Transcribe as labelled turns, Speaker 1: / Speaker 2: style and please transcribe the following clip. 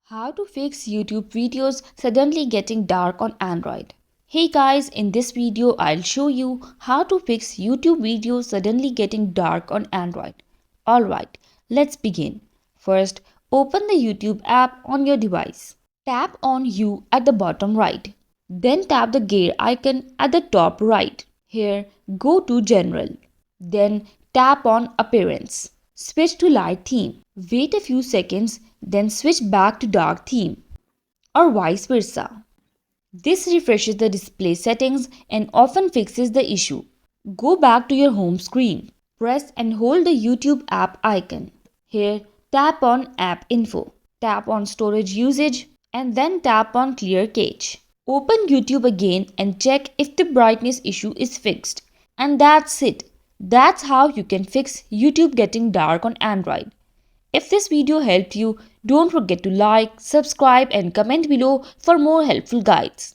Speaker 1: How to fix YouTube videos suddenly getting dark on Android. Hey guys, in this video I'll show you how to fix YouTube videos suddenly getting dark on Android. Alright, let's begin. First, open the YouTube app on your device. Tap on You at the bottom right. Then tap the gear icon at the top right. Here, go to General. Then tap on Appearance. Switch to Light Theme. Wait a few seconds, then switch back to Dark Theme, or vice versa. This refreshes the display settings and often fixes the issue. Go back to your home screen. Press and hold the YouTube app icon. Here, tap on App Info. Tap on Storage Usage and then tap on Clear Cache. Open YouTube again and check if the brightness issue is fixed. And that's it. That's how you can fix YouTube getting dark on Android. If this video helped you, don't forget to like, subscribe and comment below for more helpful guides.